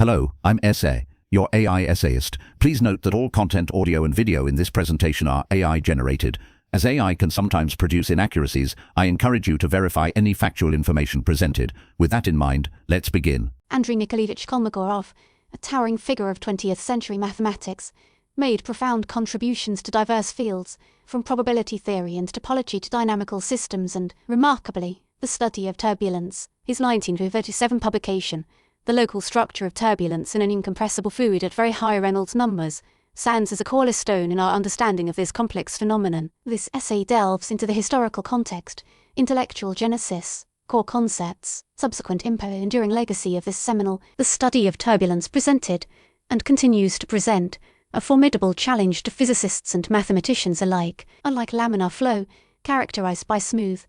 Hello, I'm Essay, your AI essayist. Please note that all content, audio and video in this presentation are AI generated. As AI can sometimes produce inaccuracies, I encourage you to verify any factual information presented. With that in mind, let's begin. Andrey Kolmogorov, a towering figure of 20th century mathematics, made profound contributions to diverse fields, from probability theory and topology to dynamical systems and, remarkably, the study of turbulence. His 1937 publication, The Local Structure of Turbulence in an Incompressible Fluid at Very High Reynolds Numbers, stands as a cornerstone in our understanding of this complex phenomenon. This essay delves into the historical context, intellectual genesis, core concepts, subsequent enduring legacy of this seminal, the study of turbulence presented, and continues to present, a formidable challenge to physicists and mathematicians alike. Unlike laminar flow, characterized by smooth,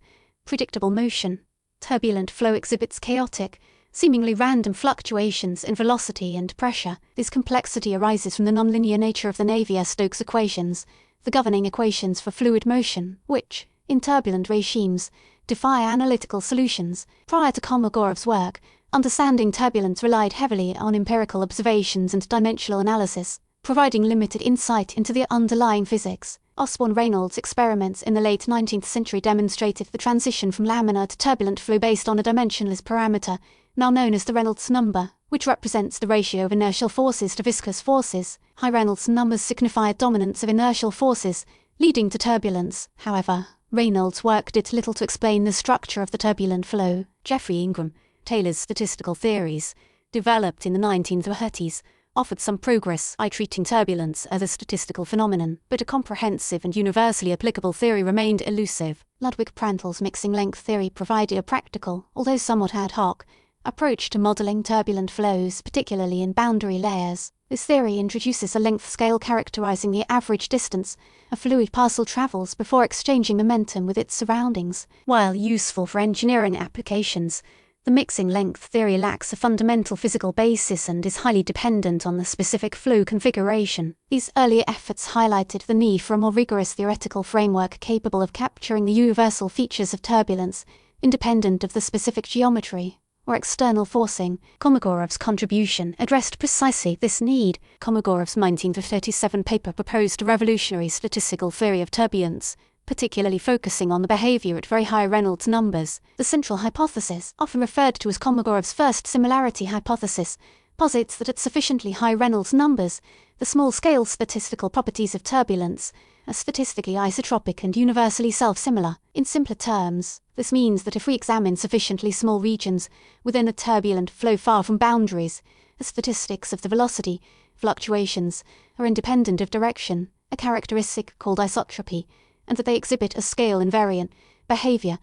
predictable motion, turbulent flow exhibits chaotic, seemingly random fluctuations in velocity and pressure. This complexity arises from the nonlinear nature of the Navier-Stokes equations, the governing equations for fluid motion, which, in turbulent regimes, defy analytical solutions. Prior to Kolmogorov's work, understanding turbulence relied heavily on empirical observations and dimensional analysis, providing limited insight into the underlying physics. Osborne-Reynolds experiments in the late 19th century demonstrated the transition from laminar to turbulent flow based on a dimensionless parameter, now known as the Reynolds number, which represents the ratio of inertial forces to viscous forces. High Reynolds numbers signify a dominance of inertial forces, leading to turbulence. However, Reynolds' work did little to explain the structure of the turbulent flow. Geoffrey Ingram, Taylor's statistical theories, developed in the 1930s, offered some progress by treating turbulence as a statistical phenomenon, but a comprehensive and universally applicable theory remained elusive. Ludwig Prandtl's mixing length theory provided a practical, although somewhat ad hoc, approach to modeling turbulent flows, particularly in boundary layers. This theory introduces a length scale characterizing the average distance a fluid parcel travels before exchanging momentum with its surroundings. While useful for engineering applications, the mixing length theory lacks a fundamental physical basis and is highly dependent on the specific flow configuration. These earlier efforts highlighted the need for a more rigorous theoretical framework capable of capturing the universal features of turbulence, independent of the specific geometry or external forcing. Kolmogorov's contribution addressed precisely this need. Kolmogorov's 1937 paper proposed a revolutionary statistical theory of turbulence, particularly focusing on the behavior at very high Reynolds numbers. The central hypothesis, often referred to as Kolmogorov's first similarity hypothesis, posits that at sufficiently high Reynolds numbers, the small-scale statistical properties of turbulence are statistically isotropic and universally self-similar. In simpler terms, this means that if we examine sufficiently small regions within a turbulent flow far from boundaries, the statistics of the velocity, fluctuations, are independent of direction, a characteristic called isotropy, and that they exhibit a scale-invariant behavior,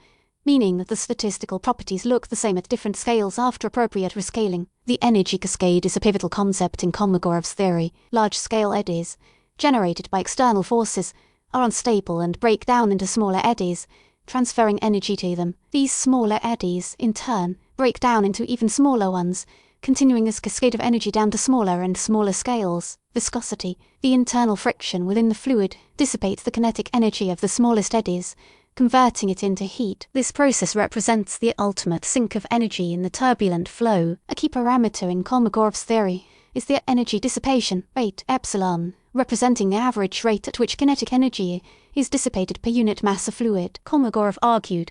meaning that the statistical properties look the same at different scales after appropriate rescaling. The energy cascade is a pivotal concept in Kolmogorov's theory. Large-scale eddies, generated by external forces, are unstable and break down into smaller eddies, transferring energy to them. These smaller eddies, in turn, break down into even smaller ones, continuing this cascade of energy down to smaller and smaller scales. Viscosity, the internal friction within the fluid, dissipates the kinetic energy of the smallest eddies, converting it into heat. This process represents the ultimate sink of energy in the turbulent flow. A key parameter in Kolmogorov's theory is the energy dissipation rate, epsilon, representing the average rate at which kinetic energy is dissipated per unit mass of fluid. Kolmogorov argued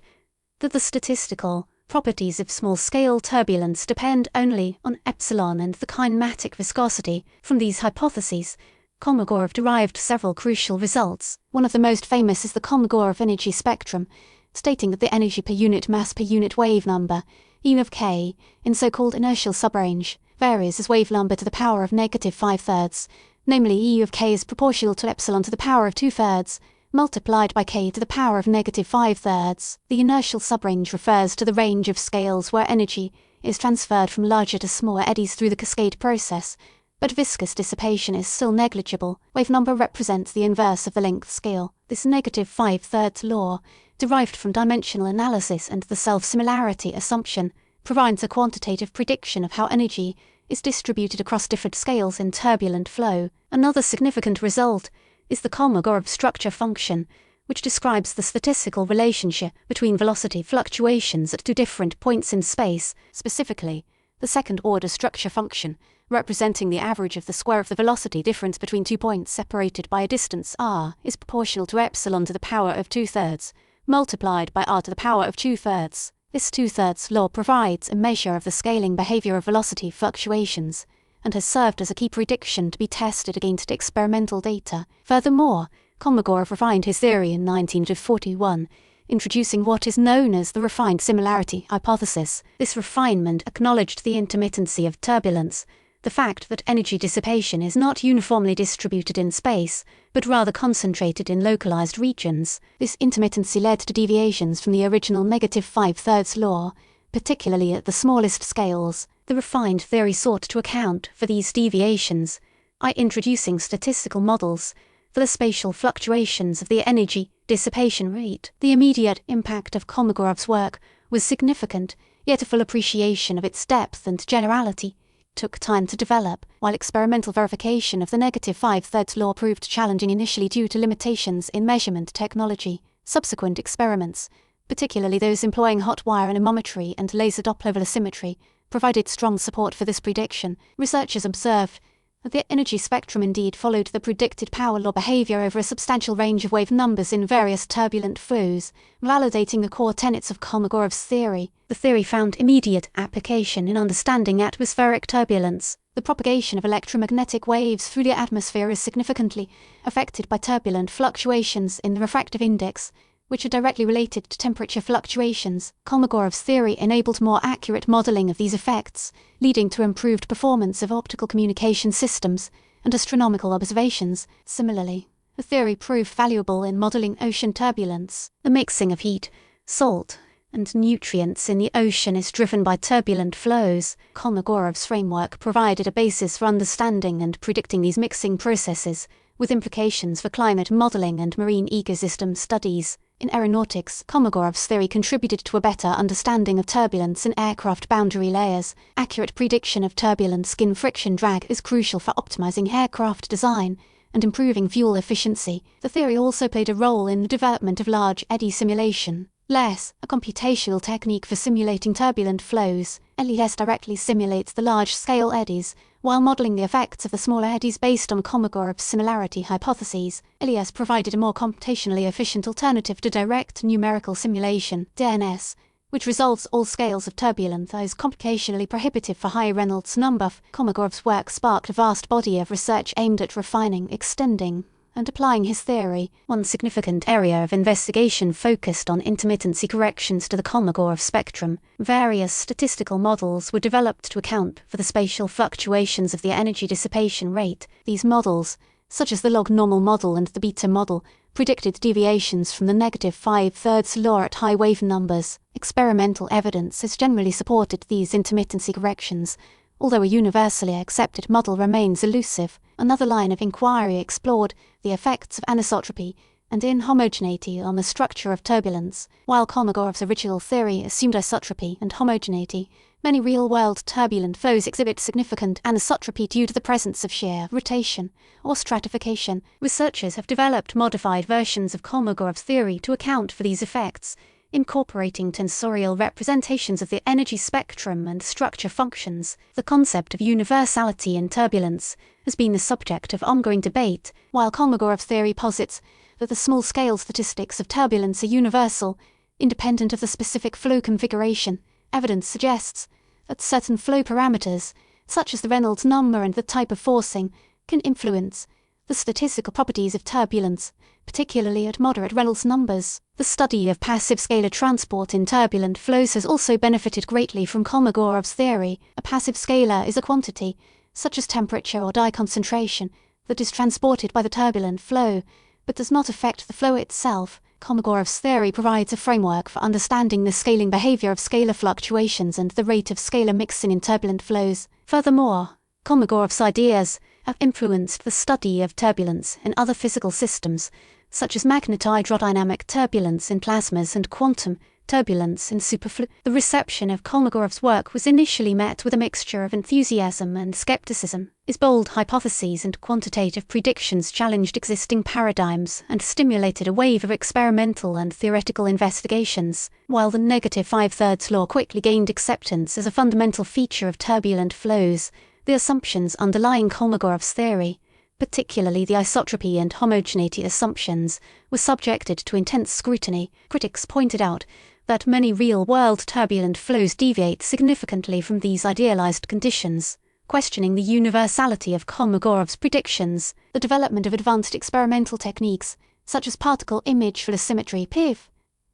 that the statistical properties of small-scale turbulence depend only on epsilon and the kinematic viscosity. From these hypotheses, Kolmogorov derived several crucial results. One of the most famous is the Kolmogorov energy spectrum, stating that the energy per unit mass per unit wave number, E of k, in so-called inertial subrange, varies as wave number to the power of negative 5/3, namely E of k is proportional to epsilon to the power of 2/3, multiplied by k to the power of negative 5/3. The inertial subrange refers to the range of scales where energy is transferred from larger to smaller eddies through the cascade process, but viscous dissipation is still negligible. Wave number represents the inverse of the length scale. This negative 5/3 law, derived from dimensional analysis and the self-similarity assumption, provides a quantitative prediction of how energy is distributed across different scales in turbulent flow. Another significant result is the Kolmogorov structure function, which describes the statistical relationship between velocity fluctuations at two different points in space. Specifically, the second-order structure function, representing the average of the square of the velocity difference between 2 points separated by a distance r, is proportional to epsilon to the power of 2/3, multiplied by r to the power of 2/3. This 2/3 law provides a measure of the scaling behavior of velocity fluctuations, and has served as a key prediction to be tested against experimental data. Furthermore, Kolmogorov refined his theory in 1941, introducing what is known as the refined similarity hypothesis. This refinement acknowledged the intermittency of turbulence, the fact that energy dissipation is not uniformly distributed in space, but rather concentrated in localized regions. This intermittency led to deviations from the original -5/3 law, particularly at the smallest scales. The refined theory sought to account for these deviations by introducing statistical models for the spatial fluctuations of the energy dissipation rate. The immediate impact of Kolmogorov's work was significant, yet a full appreciation of its depth and generality took time to develop, while experimental verification of the -5/3 law proved challenging initially due to limitations in measurement technology. Subsequent experiments, particularly those employing hot wire anemometry and laser Doppler velocimetry, provided strong support for this prediction. Researchers observed that the energy spectrum indeed followed the predicted power law behavior over a substantial range of wave numbers in various turbulent flows, validating the core tenets of Kolmogorov's theory. The theory found immediate application in understanding atmospheric turbulence. The propagation of electromagnetic waves through the atmosphere is significantly affected by turbulent fluctuations in the refractive index, which are directly related to temperature fluctuations. Kolmogorov's theory enabled more accurate modeling of these effects, leading to improved performance of optical communication systems and astronomical observations. Similarly, the theory proved valuable in modeling ocean turbulence. The mixing of heat, salt, and nutrients in the ocean is driven by turbulent flows. Kolmogorov's framework provided a basis for understanding and predicting these mixing processes, with implications for climate modeling and marine ecosystem studies. In aeronautics, Kolmogorov's theory contributed to a better understanding of turbulence in aircraft boundary layers. Accurate prediction of turbulent skin friction drag is crucial for optimizing aircraft design and improving fuel efficiency. The theory also played a role in the development of large eddy simulation. LES, a computational technique for simulating turbulent flows. LES directly simulates the large-scale eddies, while modeling the effects of the smaller eddies based on Kolmogorov's similarity hypotheses. LES provided a more computationally efficient alternative to direct numerical simulation, DNS, which resolves all scales of turbulence that is computationally prohibitive for high Reynolds number. Kolmogorov's work sparked a vast body of research aimed at refining, extending, and applying his theory. One significant area of investigation focused on intermittency corrections to the Kolmogorov spectrum. Various statistical models were developed to account for the spatial fluctuations of the energy dissipation rate. These models, such as the log normal model and the beta model, predicted deviations from the -5/3 law at high wave numbers. Experimental evidence has generally supported these intermittency corrections, although a universally accepted model remains elusive. Another line of inquiry explored the effects of anisotropy and inhomogeneity on the structure of turbulence. While Kolmogorov's original theory assumed isotropy and homogeneity, many real-world turbulent flows exhibit significant anisotropy due to the presence of shear, rotation, or stratification. Researchers have developed modified versions of Kolmogorov's theory to account for these effects, incorporating tensorial representations of the energy spectrum and structure functions. The concept of universality in turbulence has been the subject of ongoing debate. While Kolmogorov's theory posits that the small-scale statistics of turbulence are universal, independent of the specific flow configuration, evidence suggests that certain flow parameters, such as the Reynolds number and the type of forcing, can influence the statistical properties of turbulence, particularly at moderate Reynolds numbers. The study of passive scalar transport in turbulent flows has also benefited greatly from Kolmogorov's theory. A passive scalar is a quantity, such as temperature or dye concentration, that is transported by the turbulent flow, but does not affect the flow itself. Kolmogorov's theory provides a framework for understanding the scaling behavior of scalar fluctuations and the rate of scalar mixing in turbulent flows. Furthermore, Kolmogorov's ideas have influenced the study of turbulence in other physical systems, such as magnetohydrodynamic turbulence in plasmas and quantum turbulence in superfluid. The reception of Kolmogorov's work was initially met with a mixture of enthusiasm and skepticism. His bold hypotheses and quantitative predictions challenged existing paradigms and stimulated a wave of experimental and theoretical investigations, while the -5/3 law quickly gained acceptance as a fundamental feature of turbulent flows. the assumptions underlying Kolmogorov's theory, particularly the isotropy and homogeneity assumptions, were subjected to intense scrutiny. Critics pointed out that many real-world turbulent flows deviate significantly from these idealized conditions, questioning the universality of Kolmogorov's predictions. The development of advanced experimental techniques, such as particle image velocimetry (PIV)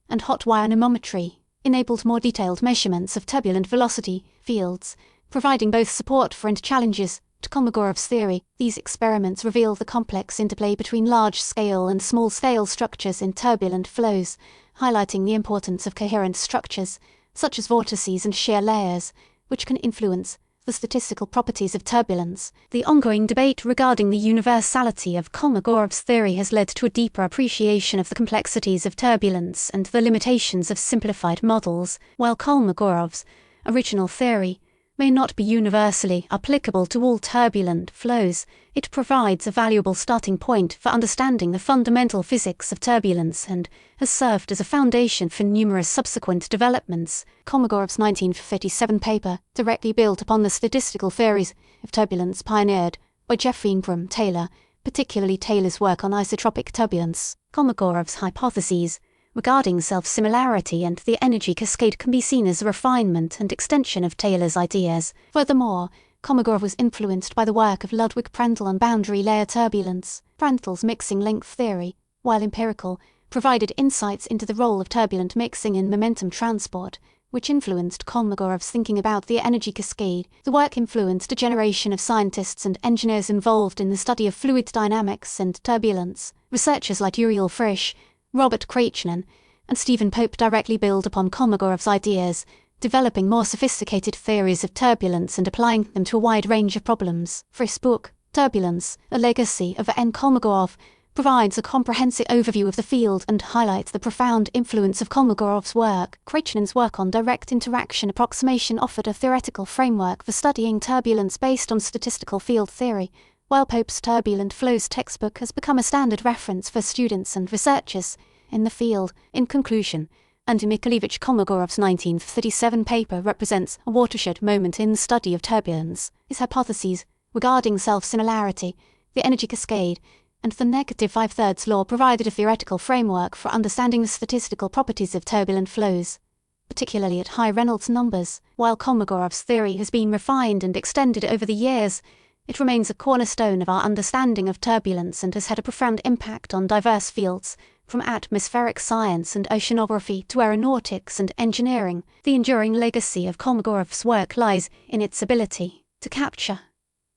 and hot wire anemometry, enabled more detailed measurements of turbulent velocity fields, providing both support for and challenges to Kolmogorov's theory. These experiments reveal the complex interplay between large-scale and small-scale structures in turbulent flows, highlighting the importance of coherent structures, such as vortices and shear layers, which can influence the statistical properties of turbulence. The ongoing debate regarding the universality of Kolmogorov's theory has led to a deeper appreciation of the complexities of turbulence and the limitations of simplified models. While Kolmogorov's original theory may not be universally applicable to all turbulent flows, it provides a valuable starting point for understanding the fundamental physics of turbulence and has served as a foundation for numerous subsequent developments. Kolmogorov's 1937 paper directly built upon the statistical theories of turbulence pioneered by Geoffrey Ingram Taylor, particularly Taylor's work on isotropic turbulence. Kolmogorov's hypotheses regarding self-similarity and the energy cascade can be seen as a refinement and extension of Taylor's ideas. Furthermore, Kolmogorov was influenced by the work of Ludwig Prandtl on boundary layer turbulence. Prandtl's mixing length theory, while empirical, provided insights into the role of turbulent mixing in momentum transport, which influenced Kolmogorov's thinking about the energy cascade. The work influenced a generation of scientists and engineers involved in the study of fluid dynamics and turbulence. Researchers like Uriel Frisch, Robert Kraichnan, and Stephen Pope directly build upon Kolmogorov's ideas, developing more sophisticated theories of turbulence and applying them to a wide range of problems. Frisch's book, Turbulence, A Legacy of N. Kolmogorov, provides a comprehensive overview of the field and highlights the profound influence of Kolmogorov's work. Kraichnan's work on direct interaction approximation offered a theoretical framework for studying turbulence based on statistical field theory, while Pope's Turbulent Flows textbook has become a standard reference for students and researchers in the field. In conclusion, Andrey Kolmogorov's 1937 paper represents a watershed moment in the study of turbulence. His hypotheses regarding self-similarity, the energy cascade, and the negative 5/3 law provided a theoretical framework for understanding the statistical properties of turbulent flows, particularly at high Reynolds numbers. While Kolmogorov's theory has been refined and extended over the years, it remains a cornerstone of our understanding of turbulence and has had a profound impact on diverse fields, from atmospheric science and oceanography to aeronautics and engineering. The enduring legacy of Kolmogorov's work lies in its ability to capture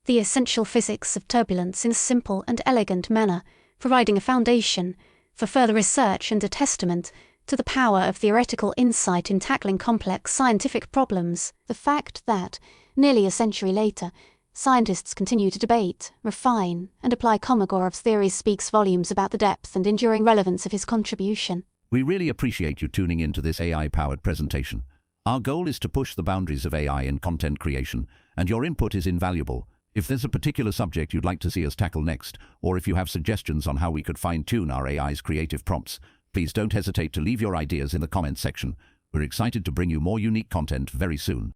the essential physics of turbulence in a simple and elegant manner, providing a foundation for further research and a testament to the power of theoretical insight in tackling complex scientific problems. The fact that, nearly a century later, scientists continue to debate, refine, and apply Kolmogorov's theories speaks volumes about the depth and enduring relevance of his contribution. We really appreciate you tuning in to this AI-powered presentation. Our goal is to push the boundaries of AI in content creation, and your input is invaluable. If there's a particular subject you'd like to see us tackle next, or if you have suggestions on how we could fine-tune our AI's creative prompts, please don't hesitate to leave your ideas in the comments section. We're excited to bring you more unique content very soon.